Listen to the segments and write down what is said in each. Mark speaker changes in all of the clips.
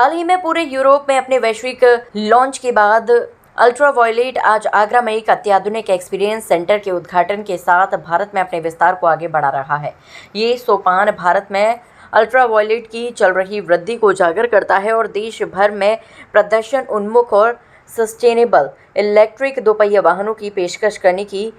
Speaker 1: हाल ही में पूरे यूरोप में अपने वैश्विक लॉन्च के बाद अल्ट्रावायलेट आज आगरा में एक अत्याधुनिक एक्सपीरियंस सेंटर के उद्घाटन के साथ भारत में अपने विस्तार को आगे बढ़ा रहा है। ये सोपान भारत में अल्ट्रावायलेट की चल रही वृद्धि को उजागर करता है और देश भर में प्रदर्शन उन्मुख और सस्टेनेबल इलेक्ट्रिक दोपहिया वाहनों की पेशकश करने की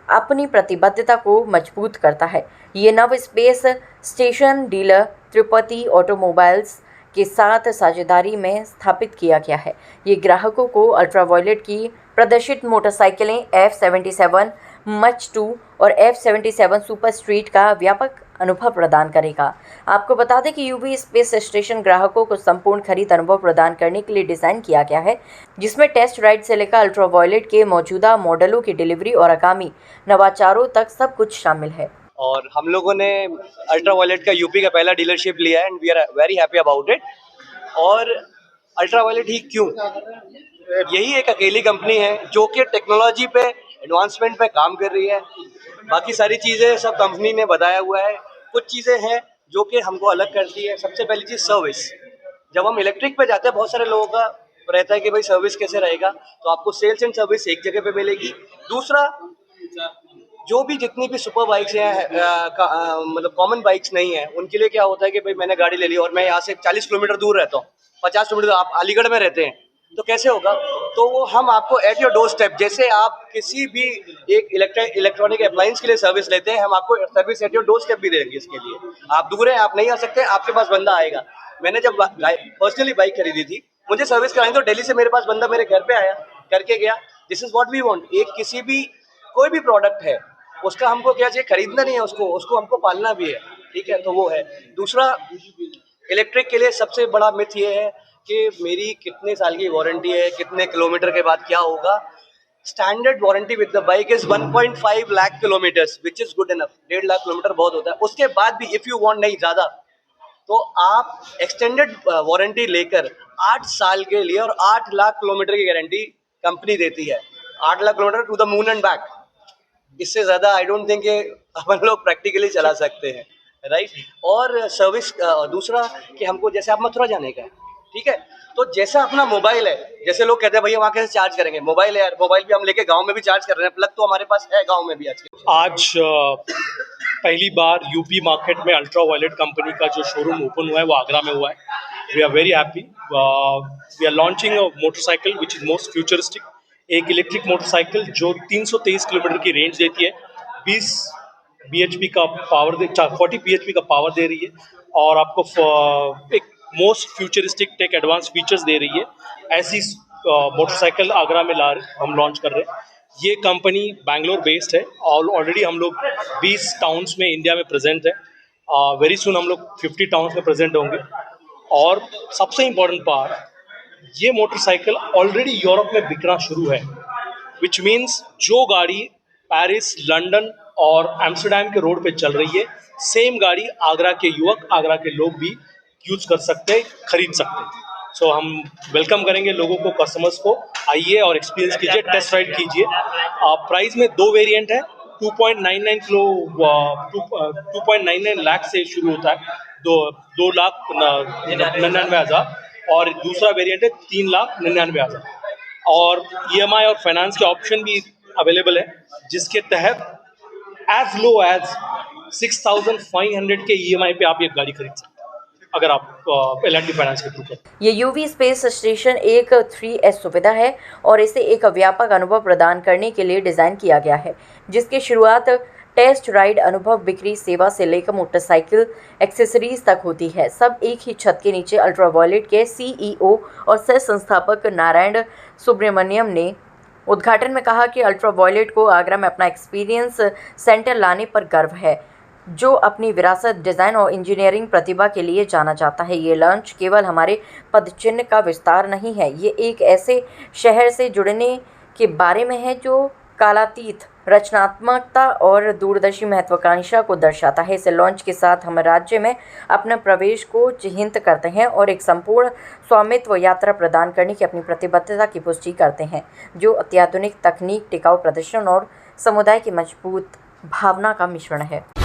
Speaker 1: अपनी प्रतिबद्धता को मजबूत करता है। ये नव space station dealer Tirupati automobiles के साथ साझेदारी में स्थापित किया गया है। ये ग्राहकों को अल्ट्रावायलेट की प्रदर्शित मोटरसाइकिलें F77 मच 2 और F77 सुपर स्ट्रीट का व्यापक अनुभव प्रदान करेगा। आपको बता दें कि यूवी स्पेस स्टेशन ग्राहकों को संपूर्ण खरीद अनुभव प्रदान करने के लिए डिज़ाइन किया गया है, जिसमें टेस्ट राइड से लेकर अल्ट्रावायलेट के मौजूदा मॉडलों की डिलीवरी और आगामी नवाचारों तक सब कुछ शामिल है।
Speaker 2: और हम लोगों ने अल्ट्रावायलेट का यूपी का पहला डीलरशिप लिया है and we are very happy about it. और अल्ट्रावायलेट ही क्यों, यही एक अकेली कंपनी है जो कि टेक्नोलॉजी पे एडवांसमेंट पे काम कर रही है। बाकी सारी चीज़ें सब कंपनी ने बताया हुआ है। कुछ चीज़ें हैं जो कि हमको अलग करती है। सबसे पहली चीज़ सर्विस। जब हम इलेक्ट्रिक पे जाते हैं बहुत सारे लोगों का रहता है कि भाई सर्विस कैसे रहेगा, तो आपको सेल्स एंड सर्विस एक जगह पे मिलेगी। दूसरा, जो भी जितनी भी सुपर बाइक्स हैं मतलब कॉमन बाइक्स नहीं है, उनके लिए क्या होता है कि भाई मैंने गाड़ी ले ली और मैं यहाँ से 40 किलोमीटर दूर रहता हूँ, 50 किलोमीटर, आप अलीगढ़ में रहते हैं, तो कैसे होगा? तो वो हम आपको एट योर डोर स्टेप, जैसे आप किसी भी एक इलेक्ट्रॉनिक अप्लायंस के लिए सर्विस लेते हैं, हम आपको service at your door step भी देंगे। इसके लिए आप दूर हैं, आप नहीं आ सकते, आपके पास बंदा आएगा। मैंने जब पर्सनली बाइक खरीदी थी, मुझे सर्विस करानी, तो दिल्ली से मेरे पास बंदा मेरे घर पे आया, करके गया। This is what we want. एक किसी भी कोई भी प्रोडक्ट है उसका हमको क्या चाहिए, खरीदना नहीं है उसको हमको पालना भी है, ठीक है? तो वो है। दूसरा, इलेक्ट्रिक के लिए सबसे बड़ा मिथ ये है कि मेरी कितने साल की वारंटी है, कितने किलोमीटर के बाद क्या होगा। Standard warranty with the bike is 1.5 lakh kilometres, which is good enough. 1.5 lakh kilometre बहुत होता है। उसके बाद भी इफ यू वांट नहीं ज़्यादा, तो आप एक्सटेंडेड वारंटी लेकर 8 साल के लिए और 8 लाख किलोमीटर की गारंटी कंपनी देती है। 8 lakh kilometre to the moon and back. इससे ज़्यादा आई डोंट थिंक अपन लोग प्रैक्टिकली चला सकते हैं, राइट? और सर्विस, दूसरा कि हमको जैसे आप मथुरा जाने का है, ठीक है, तो जैसा अपना मोबाइल है, जैसे लोग कहते हैं भैया वहाँ कैसे चार्ज करेंगे, मोबाइल है यार, मोबाइल भी हम लेके गांव में भी चार्ज कर रहे हैं, प्लग तो हमारे पास है गांव में भी।
Speaker 3: आज पहली बार यूपी मार्केट में अल्ट्रावायलेट कंपनी का जो शोरूम ओपन हुआ है वो आगरा में हुआ है। We are very happy. We are launching a motorcycle which is most futuristic, एक इलेक्ट्रिक मोटरसाइकिल जो 323 किलोमीटर की रेंज देती है, 20 bhp का पावर 40 bhp का पावर दे रही है और आपको एक most futuristic tech advance features दे रही है। ऐसी मोटरसाइकिल आगरा में हम लॉन्च कर रहे हैं। ये कंपनी बैंगलोर बेस्ड है और ऑलरेडी हम लोग 20 टाउन्स में इंडिया में प्रेजेंट है। वेरी सुन हम लोग 50 टाउन्स में प्रेजेंट होंगे। और सबसे इम्पोर्टेंट पार्ट, ये मोटरसाइकिल ऑलरेडी यूरोप में बिकना शुरू है, विच मीन्स जो गाड़ी पेरिस, लंदन और एम्स्टर्डम के रोड पे चल रही है, सेम गाड़ी आगरा के युवक, आगरा के लोग भी यूज कर सकते हैं, खरीद सकते हैं। सो हम वेलकम करेंगे लोगों को, कस्टमर्स को, आइए और एक्सपीरियंस कीजिए, टेस्ट राइड कीजिए। प्राइस में 2 वेरिएंट है। 2.99 लाख से शुरू होता है, 2,99,000, और दूसरा वेरिएंट है 3,99,000। और EMI और फाइनेंस के ऑप्शन भी अवेलेबल है, जिसके तहत एज लो एज 6,500 के EMI पे आप ये गाड़ी खरीद सकते हैं अगर आप L&T फाइनेंस के थ्रू करें।
Speaker 1: ये यूवी स्पेस स्टेशन एक 3S सुविधा है और इसे एक व्यापक अनुभव प्रदान करने के लिए डिज़ाइन किया गया है, जिसकी शुरुआत टेस्ट राइड अनुभव, बिक्री, सेवा से लेकर मोटरसाइकिल एक्सेसरीज तक होती है। सब एक ही छत के नीचे। अल्ट्रावायलेट के CEO और सह संस्थापक नारायण सुब्रमण्यम ने उद्घाटन में कहा कि अल्ट्रावायलेट को आगरा में अपना एक्सपीरियंस सेंटर लाने पर गर्व है, जो अपनी विरासत, डिज़ाइन और इंजीनियरिंग प्रतिभा के लिए जाना जाता है। ये लॉन्च केवल हमारे पदचिह्न का विस्तार नहीं है, ये एक ऐसे शहर से जुड़ने के बारे में है जो कालातीत रचनात्मकता और दूरदर्शी महत्वाकांक्षा को दर्शाता है। इस लॉन्च के साथ हम राज्य में अपने प्रवेश को चिह्नित करते हैं और एक संपूर्ण स्वामित्व यात्रा प्रदान करने की अपनी प्रतिबद्धता की पुष्टि करते हैं, जो अत्याधुनिक तकनीक, टिकाऊ प्रदर्शन और समुदाय की मजबूत भावना का मिश्रण है।